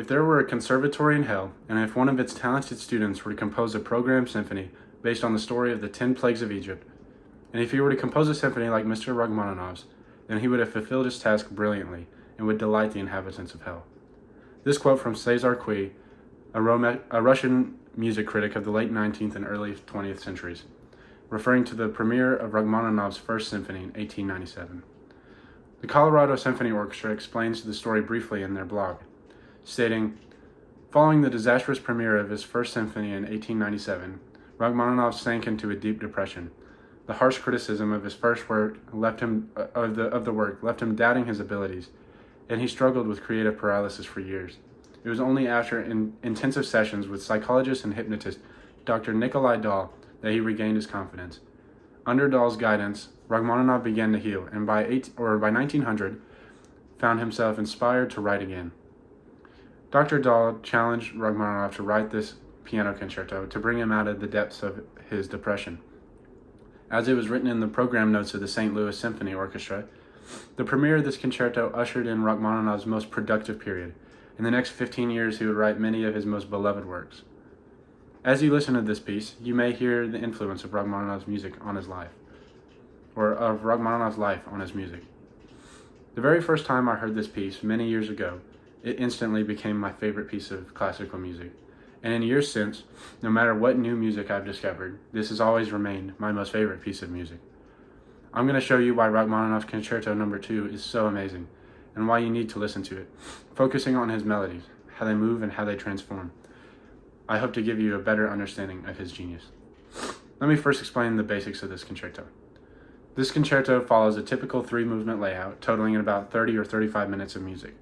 If there were a conservatory in hell, and if one of its talented students were to compose a programmed symphony based on the story of the 10 plagues of Egypt, and if he were to compose a symphony like Mr. Rachmaninoff's, then he would have fulfilled his task brilliantly and would delight the inhabitants of hell. This quote from César Cui, a Russian music critic of the late 19th and early 20th centuries, referring to the premiere of Rachmaninoff's First Symphony in 1897. The Colorado Symphony Orchestra explains the story briefly in their blog, stating, "Following the disastrous premiere of his First Symphony in 1897, Rachmaninoff sank into a deep depression. The harsh criticism of his first work left him left him doubting his abilities, and he struggled with creative paralysis for years. It was only after intensive sessions with psychologist and hypnotist Dr. Nikolai Dahl that he regained his confidence. Under Dahl's guidance, Rachmaninoff began to heal, and by 1900, found himself inspired to write again. Dr. Dahl challenged Rachmaninoff to write this piano concerto to bring him out of the depths of his depression. As it was written in the program notes of the St. Louis Symphony Orchestra, the premiere of this concerto ushered in Rachmaninoff's most productive period. In the next 15 years, he would write many of his most beloved works. As you listen to this piece, you may hear the influence of Rachmaninoff's music on his life, or of Rachmaninoff's life on his music. The very first time I heard this piece, many years ago, it instantly became my favorite piece of classical music. And in years since, no matter what new music I've discovered, this has always remained my most favorite piece of music. I'm going to show you why Rachmaninoff's Concerto No. 2 is so amazing, and why you need to listen to it, focusing on his melodies, how they move and how they transform. I hope to give you a better understanding of his genius. Let me first explain the basics of this concerto. This concerto follows a typical 3-movement layout, totaling in about 30 or 35 minutes of music.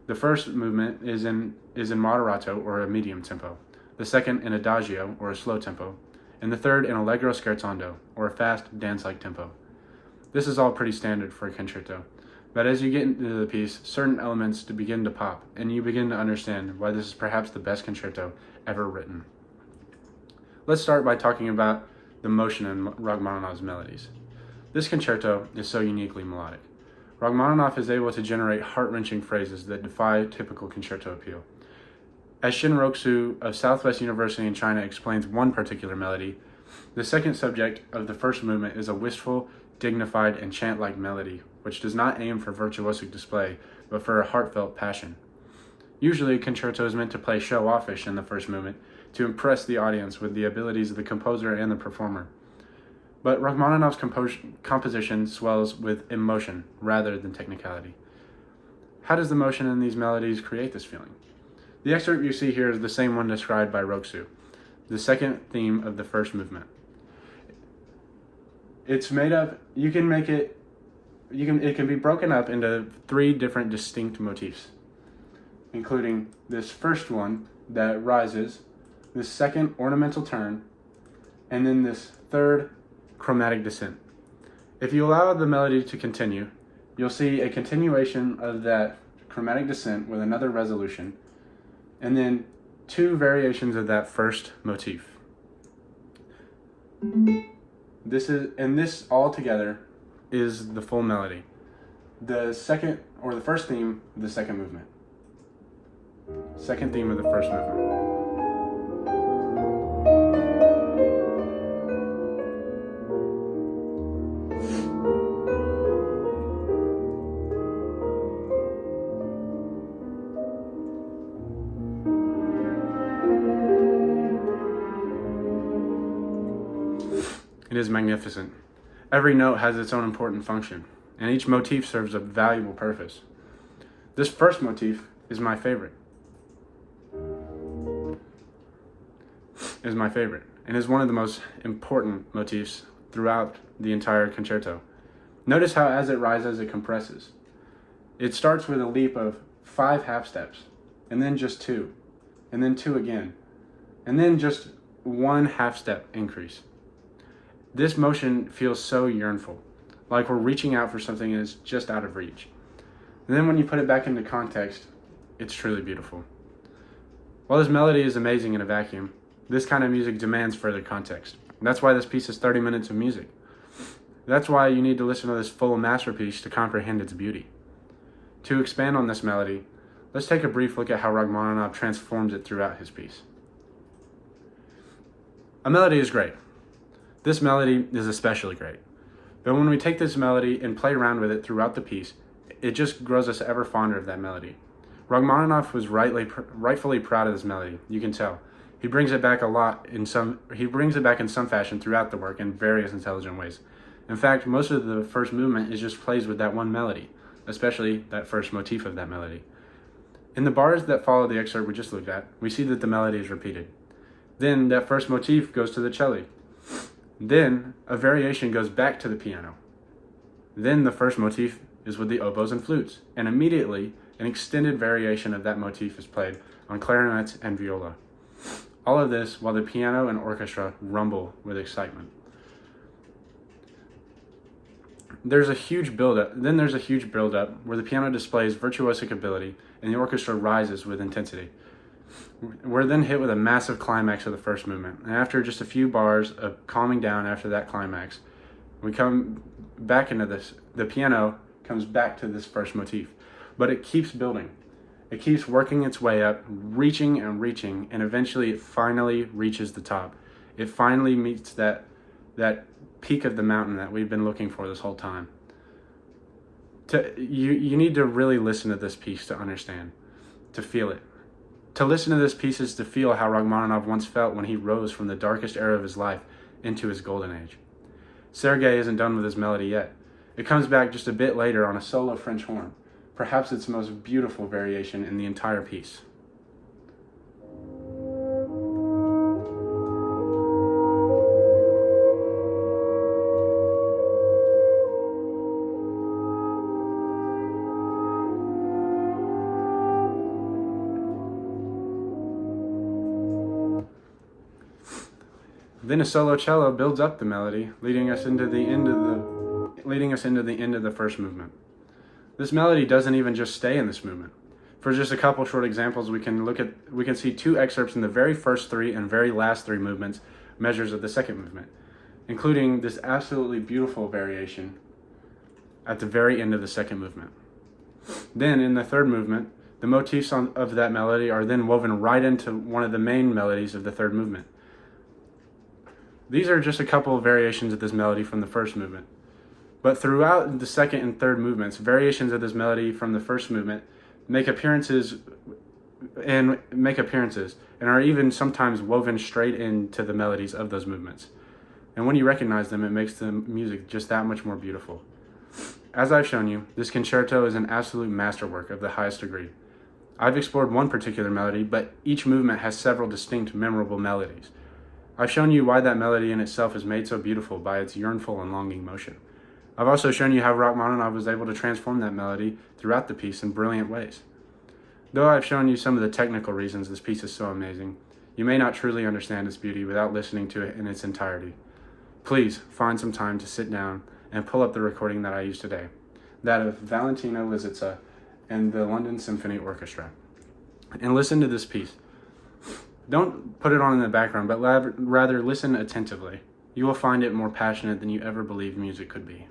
The first movement is in moderato, or a medium tempo, the second in adagio, or a slow tempo, and the third in allegro scherzando, or a fast, dance-like tempo. This is all pretty standard for a concerto, but as you get into the piece, certain elements begin to pop, and you begin to understand why this is perhaps the best concerto ever written. Let's start by talking about the motion in Rachmaninoff's melodies. This concerto is so uniquely melodic. Rachmaninoff is able to generate heart-wrenching phrases that defy typical concerto appeal. As Shin Roksu of Southwest University in China explains one particular melody, the second subject of the first movement is a wistful, dignified, and chant-like melody, which does not aim for virtuosic display, but for a heartfelt passion. Usually, a concerto is meant to play show-offish in the first movement, to impress the audience with the abilities of the composer and the performer. But Rachmaninoff's composition swells with emotion rather than technicality. How does the motion in these melodies create this feeling? The excerpt you see here is the same one described by Roksu, the second theme of the first movement. It's made up, it can be broken up into 3 different distinct motifs, including this first one that rises, this second ornamental turn, and then this third chromatic descent. If you allow the melody to continue, you'll see a continuation of that chromatic descent with another resolution, and then 2 variations of that first motif. This all together is the full melody. The first theme of the second movement. Second theme of the first movement. It is magnificent. Every note has its own important function, and each motif serves a valuable purpose. This first motif is my favorite, and is one of the most important motifs throughout the entire concerto. Notice how as it rises, it compresses. It starts with a leap of 5 half steps, and then just 2, and then 2 again, and then just 1 half step increase. This motion feels so yearnful, like we're reaching out for something that is just out of reach. And then when you put it back into context, it's truly beautiful. While this melody is amazing in a vacuum, this kind of music demands further context. And that's why this piece is 30 minutes of music. That's why you need to listen to this full masterpiece to comprehend its beauty. To expand on this melody, let's take a brief look at how Rachmaninoff transforms it throughout his piece. A melody is great. This melody is especially great. But when we take this melody and play around with it throughout the piece, it just grows us ever fonder of that melody. Rachmaninoff was rightfully proud of this melody. You can tell. He brings it back in some fashion throughout the work in various intelligent ways. In fact, most of the first movement is just plays with that one melody, especially that first motif of that melody. In the bars that follow the excerpt we just looked at, we see that the melody is repeated. Then that first motif goes to the cello. Then a variation goes back to the piano. Then the first motif is with the oboes and flutes, and immediately an extended variation of that motif is played on clarinets and viola. All of this while the piano and orchestra rumble with excitement. There's a huge build-up where the piano displays virtuosic ability and the orchestra rises with intensity. We're then hit with a massive climax of the first movement, and after just a few bars of calming down after that climax, we come back into this. The piano comes back to this first motif, but it keeps building. It keeps working its way up, reaching and reaching, and eventually it finally reaches the top. It finally meets that peak of the mountain that we've been looking for this whole time. You need to really listen to this piece to understand, to feel it. To listen to this piece is to feel how Rachmaninoff once felt when he rose from the darkest era of his life into his golden age. Sergei isn't done with his melody yet. It comes back just a bit later on a solo French horn, perhaps its most beautiful variation in the entire piece. Then a solo cello builds up the melody, leading us into the end of the first movement. This melody doesn't even just stay in this movement. For just a couple short examples, we can see two excerpts in the very first three and very last three movements, measures of the second movement, including this absolutely beautiful variation at the very end of the second movement. Then in the third movement, the motifs of that melody are then woven right into one of the main melodies of the third movement. These are just a couple of variations of this melody from the first movement. But throughout the second and third movements, variations of this melody from the first movement make appearances and are even sometimes woven straight into the melodies of those movements. And when you recognize them, it makes the music just that much more beautiful. As I've shown you, this concerto is an absolute masterwork of the highest degree. I've explored one particular melody, but each movement has several distinct, memorable melodies. I've shown you why that melody in itself is made so beautiful by its yearnful and longing motion. I've also shown you how Rachmaninoff was able to transform that melody throughout the piece in brilliant ways. Though I've shown you some of the technical reasons this piece is so amazing, you may not truly understand its beauty without listening to it in its entirety. Please find some time to sit down and pull up the recording that I used today, that of Valentina Lisitsa and the London Symphony Orchestra, and listen to this piece. Don't put it on in the background, but rather listen attentively. You will find it more passionate than you ever believed music could be.